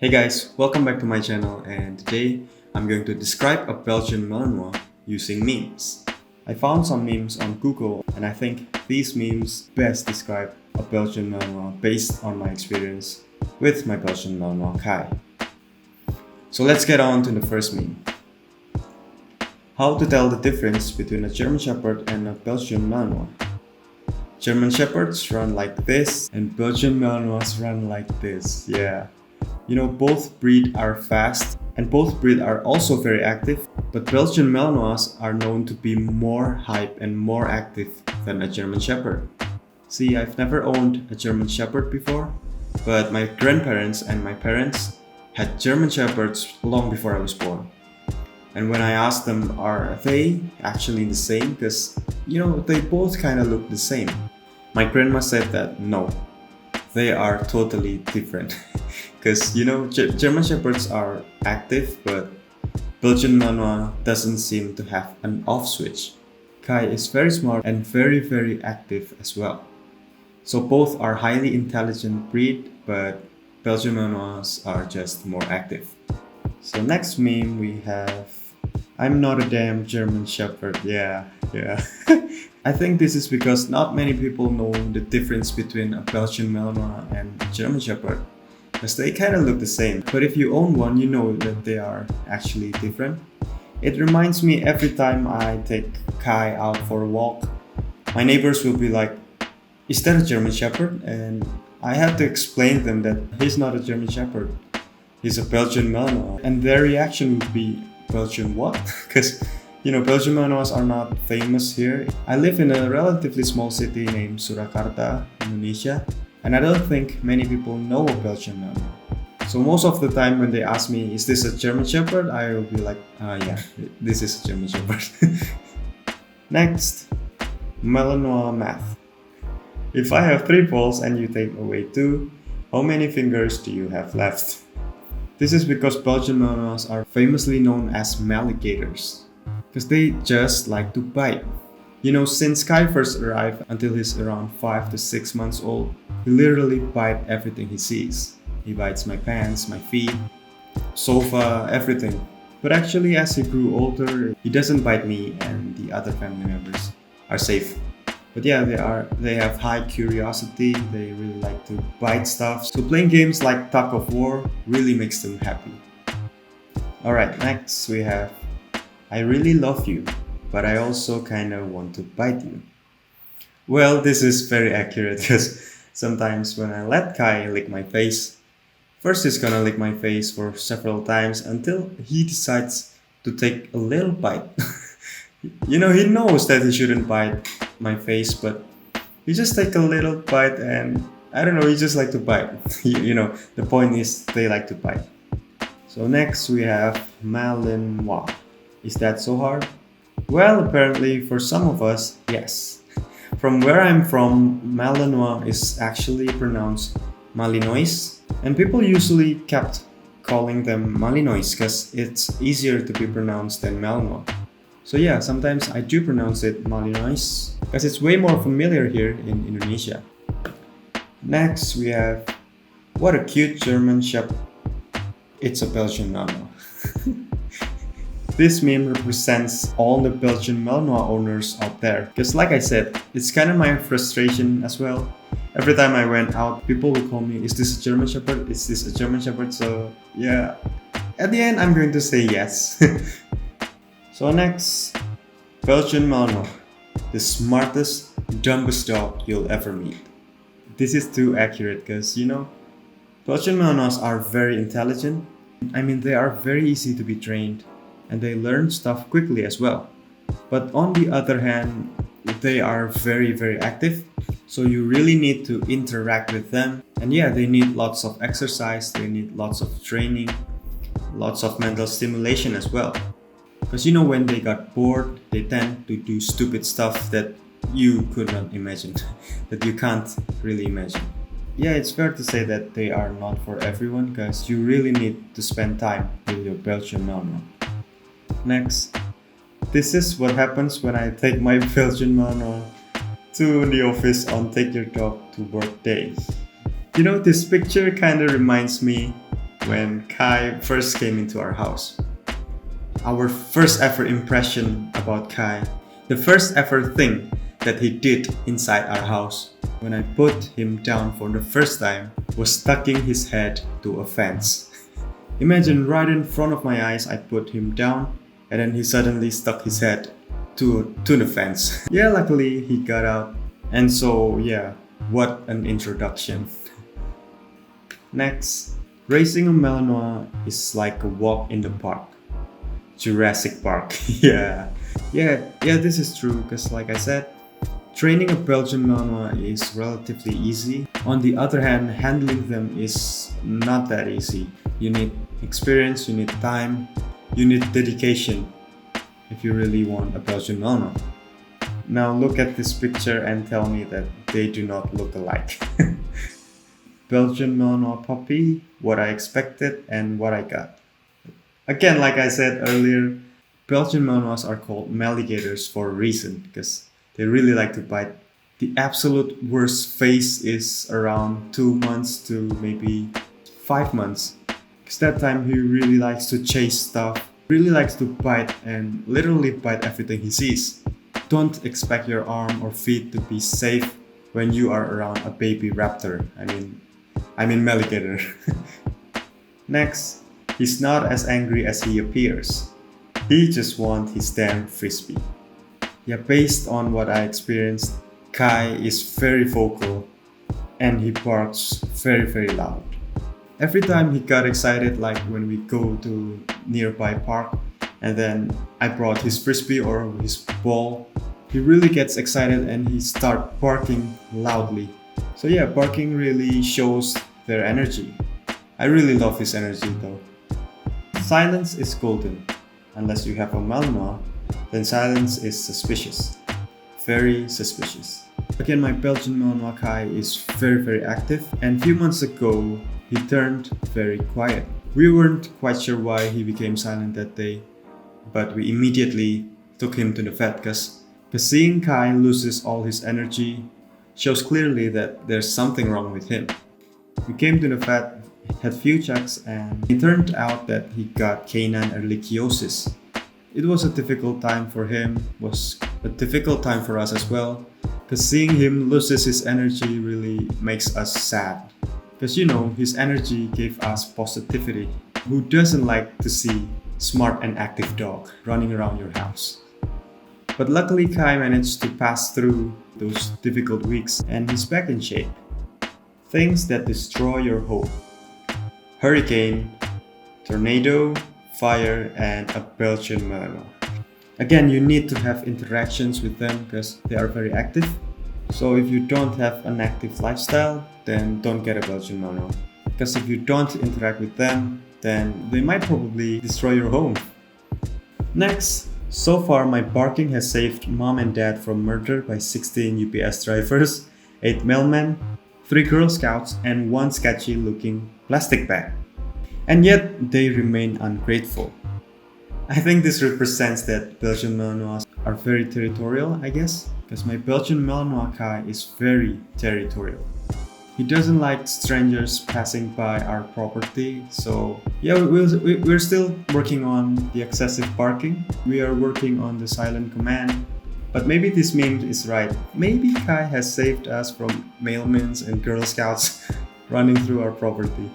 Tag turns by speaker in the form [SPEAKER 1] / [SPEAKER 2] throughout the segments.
[SPEAKER 1] Hey guys, welcome back to my channel, and today I'm going to describe a Belgian Malinois using memes. I found some memes on Google and I think these memes best describe a Belgian Malinois based on my experience with my Belgian Malinois Kai. So let's get on to the first meme. How to tell the difference between a German Shepherd and a Belgian Malinois. German Shepherds run like this and Belgian Malinois run like this, yeah. You know, both breed are fast and both breed are also very active, but Belgian Malinois are known to be more hype and more active than a German Shepherd. See, I've never owned a German Shepherd before, but my grandparents and my parents had German Shepherds long before I was born. And when I asked them, are they actually the same? Because, you know, they both kind of look the same. My grandma said that no, they are totally different. Because, you know, German Shepherds are active, but Belgian Malinois doesn't seem to have an off switch. Kai is very smart and very active as well. So both are highly intelligent breed, but Belgian Malinois are just more active. So next meme we have, I'm not a damn German Shepherd, yeah. I think this is because not many people know the difference between a Belgian Malinois and a German Shepherd, because they kind of look the same. But if you own one, you know that they are actually different. It reminds me every time I take Kai out for a walk, my neighbors will be like, is that a German Shepherd? And I have to explain to them that he's not a German Shepherd, he's a Belgian Malinois. And their reaction would be, Belgian what? Because, you know, Belgian Malinois are not famous here. I live in a relatively small city named Surakarta, Indonesia, and I don't think many people know a Belgian Malinois. So most of the time when they ask me, is this a German Shepherd? I will be like, yeah, this is a German Shepherd. Next, Malinois math. If I have 3 balls and you take away 2, how many fingers do you have left? This is because Belgian Malinois are famously known as maligators, because they just like to bite. You know, since Kai first arrived until he's around 5 to 6 months old, he literally bites everything he sees. He bites my pants, my feet, sofa, everything. But actually, as he grew older, he doesn't bite me, and the other family members are safe. But yeah, they have high curiosity, they really like to bite stuff. So playing games like Tug of War really makes them happy. Alright, next we have, I really love you, but I also kinda want to bite you. Well, this is very accurate because sometimes when I let Kai lick my face, first he's gonna lick my face for several times until he decides to take a little bite. You know, he knows that he shouldn't bite my face, but he just take a little bite and I don't know, he just like to bite. You know, the point is they like to bite. So next we have Malinois. Is that so hard? Well, apparently for some of us, yes. From where I'm from, Malinois is actually pronounced Malinois, and people usually kept calling them Malinois because it's easier to be pronounced than Malinois. So yeah, sometimes I do pronounce it Malinois because it's way more familiar here in Indonesia. Next we have, what a cute German Shepherd. It's a Belgian Malinois. This meme represents all the Belgian Malinois owners out there. Because like I said, it's kind of my frustration as well. Every time I went out, people will call me, is this a German Shepherd? Is this a German Shepherd? So yeah, at the end I'm going to say yes. So next, Belgian Malinois, the smartest, dumbest dog you'll ever meet. This is too accurate because, you know, Belgian Malinois are very intelligent. I mean, they are very easy to be trained and they learn stuff quickly as well. But on the other hand, they are very active. So you really need to interact with them. And yeah, they need lots of exercise, they need lots of training, lots of mental stimulation as well. Because you know, when they got bored, they tend to do stupid stuff that you could not imagine, that you can't really imagine. Yeah, it's fair to say that they are not for everyone because you really need to spend time with your Belgian Malinois. Next, this is what happens when I take my Belgian Malinois to the office on Take Your Dog to Work Day. You know, this picture kind of reminds me when Kai first came into our house. Our first ever impression about Kai, the first ever thing that he did inside our house when I put him down for the first time was sticking his head to a fence. Imagine right in front of my eyes I put him down and then he suddenly stuck his head to the fence. Yeah, luckily he got out. And so yeah, what an introduction. Next, raising a Malinois is like a walk in the park. Jurassic Park. Yeah, this is true because like I said, training a Belgian Malinois is relatively easy. On the other hand, handling them is not that easy. You need experience, you need time, you need dedication if you really want a Belgian Malinois. Now look at this picture and tell me that they do not look alike. Belgian Malinois puppy, what I expected and what I got. Again, like I said earlier, Belgian Malinois are called maligators for a reason because they really like to bite. The absolute worst phase is around 2 months to maybe 5 months. Because that time he really likes to chase stuff, really likes to bite and literally bite everything he sees. Don't expect your arm or feet to be safe when you are around a baby raptor. I mean maligator. Next, he's not as angry as he appears. He just wants his damn frisbee. Yeah, based on what I experienced, Kai is very vocal and he barks very loud. Every time he got excited, like when we go to nearby park and then I brought his frisbee or his ball, he really gets excited and he starts barking loudly. So yeah, barking really shows their energy. I really love his energy though. Silence is golden. Unless you have a Malinois, then silence is suspicious. Very suspicious. Again, my Belgian Malinois Kai is very active and a few months ago he turned very quiet. We weren't quite sure why he became silent that day, but we immediately took him to the vet because seeing Kai loses all his energy shows clearly that there's something wrong with him. We came to the vet, had few checks, and it turned out that he got canine ehrlichiosis. It was a difficult time for him, was a difficult time for us as well, because seeing him loses his energy really makes us sad. Because you know, his energy gave us positivity. Who doesn't like to see smart and active dog running around your house? But luckily Kai managed to pass through those difficult weeks and he's back in shape. Things that destroy your hope. Hurricane, tornado, fire, and a Belgian Malinois. Again, you need to have interactions with them because they are very active. So if you don't have an active lifestyle, then don't get a Belgian Malinois. Because if you don't interact with them, then they might probably destroy your home. Next, so far my barking has saved mom and dad from murder by 16 UPS drivers, 8 mailmen, 3 Girl Scouts, and 1 sketchy looking plastic bag. And yet they remain ungrateful. I think this represents that Belgian Malinois are very territorial, I guess, because my Belgian Malinois Kai is very territorial. He doesn't like strangers passing by our property, so yeah, we're still working on the excessive barking. We are working on the silent command. But maybe this meme is right. Maybe Kai has saved us from mailmen and Girl Scouts running through our property.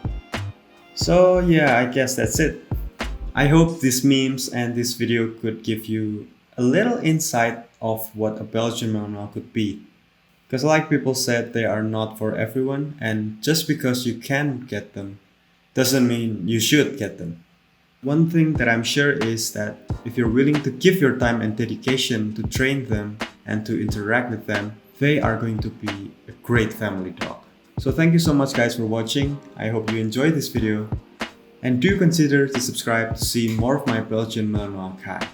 [SPEAKER 1] So yeah, I guess that's it. I hope these memes and this video could give you a little insight of what a Belgian Malinois could be. Because like people said, they are not for everyone, and just because you can get them doesn't mean you should get them. One thing that I'm sure is that if you're willing to give your time and dedication to train them and to interact with them, they are going to be a great family dog. So thank you so much guys for watching. I hope you enjoyed this video. And do consider to subscribe to see more of my Belgian Malinois Kai.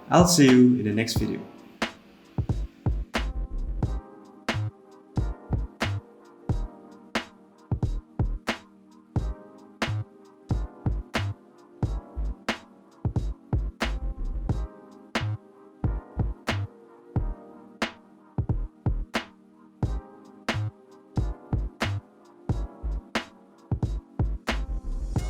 [SPEAKER 1] I'll see you in the next video.